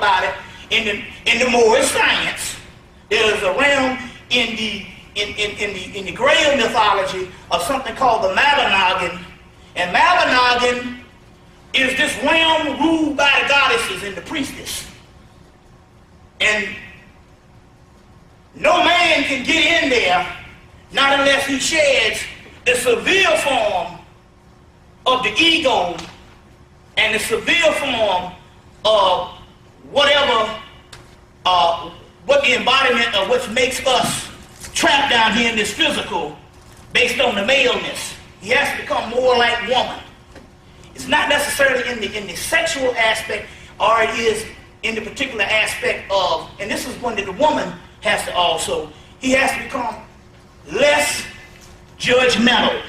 about it in the Moorish science. There is a realm in the Grail mythology of something called the Mabinogion. And Mabinogion is this realm ruled by the goddesses and the priestess. And no man can get in there not unless he sheds the severe form of the ego and the severe form of whatever, what the embodiment of what makes us trapped down here in this physical based on the maleness. He has to become more like woman. It's not necessarily in the sexual aspect, or it is in the particular aspect of, and this is one that the woman has to also, he has to become less judgmental.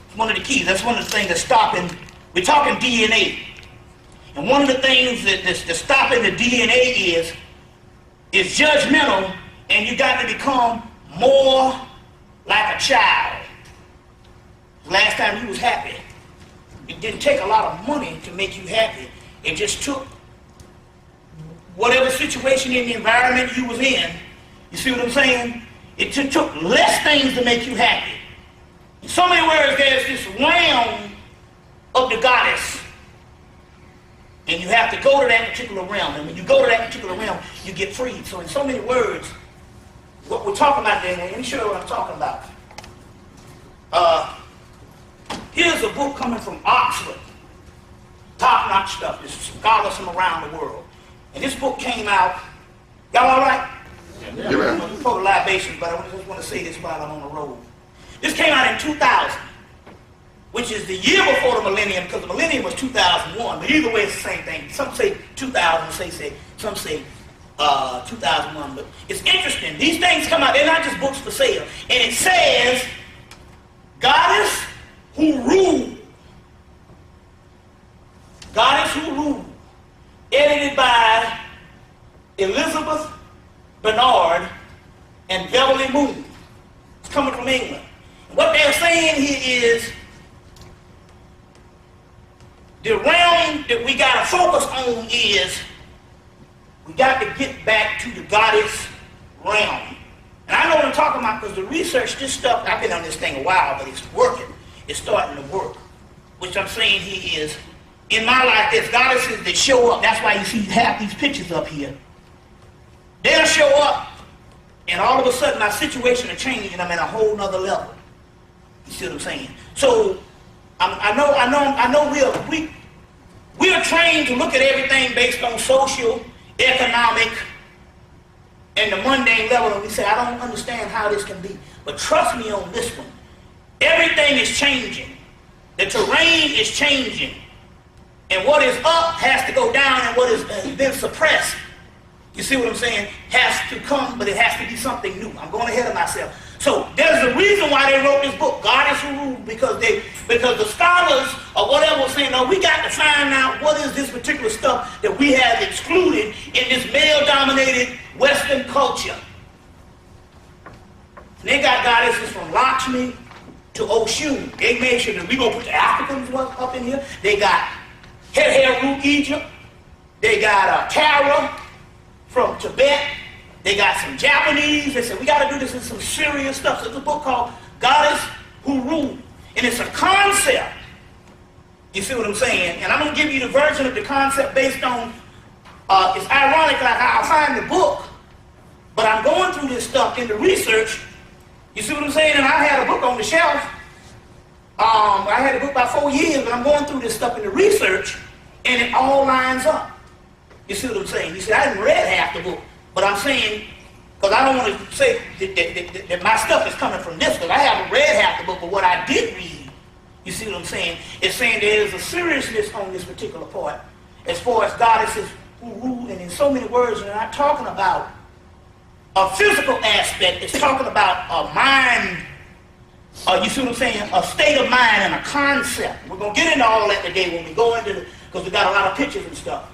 It's one of the keys. That's one of the things that's stopping, we're talking DNA. And one of the things that's stopping the DNA is judgmental, and you got to become more like a child. Last time you was happy, it didn't take a lot of money to make you happy. It just took whatever situation in the environment you was in. You see what I'm saying? It took less things to make you happy. In so many words, there's this realm of the goddess. And you have to go to that particular realm. And when you go to that particular realm, you get freed. So in so many words, what we're talking about there, let me show you what I'm talking about. Here's a book coming from Oxford. Top-notch stuff. There's scholars from around the world. And this book came out, y'all all right? Yeah. I'm going to put libations, but I just want to say this while I'm on the road. This came out in 2000, which is the year before the millennium, because the millennium was 2001, but either way it's the same thing. Some say 2000, some say 2001, but it's interesting. These things come out, they're not just books for sale. And it says, Goddess Who Ruled. Goddess Who Ruled. Edited by Elizabeth Bernard and Beverly Moon. It's coming from England. And what they're saying here is the realm that we got to focus on is we got to get back to the goddess realm. And I know what I'm talking about because the research, this stuff, I've been on this thing a while, but it's working. It's starting to work. Which I'm saying here is, in my life, there's goddesses that show up. That's why you see half these pictures up here. They'll show up, and all of a sudden my situation will change, and I'm at a whole nother level. You see what I'm saying? So I know we are trained to look at everything based on social, economic, and the mundane level, and we say, I don't understand how this can be. But trust me on this one. Everything is changing. The terrain is changing. And what is up has to go down, and what has been suppressed, you see what I'm saying, has to come, but it has to be something new. I'm going ahead of myself. So there's a reason why they wrote this book, Goddess Who Ruled, because the scholars or whatever were saying, no, we got to find out what is this particular stuff that we have excluded in this male-dominated Western culture. And they got goddesses from Lakshmi to Oshun. They made sure that we going to put the Africans up in here. They got Heru, Egypt. They got Tara from Tibet. They got some Japanese. They said, we got to do this in some serious stuff. So it's a book called Goddess Who Ruled. And it's a concept. You see what I'm saying? And I'm going to give you the version of the concept based on, it's ironic like how I find the book, but I'm going through this stuff in the research. You see what I'm saying? And I had a book on the shelf. I had a book about 4 years, but I'm going through this stuff in the research, and it all lines up. You see what I'm saying? You see, I haven't read half the book, but I'm saying, because I don't want to say that my stuff is coming from this, because I haven't read half the book, but what I did read, you see what I'm saying, is saying there is a seriousness on this particular part, as far as goddesses who rule, and in so many words, we're not talking about a physical aspect, it's talking about a mind, you see what I'm saying, a state of mind and a concept. We're going to get into all that today when we go into the, because we got a lot of pictures and stuff.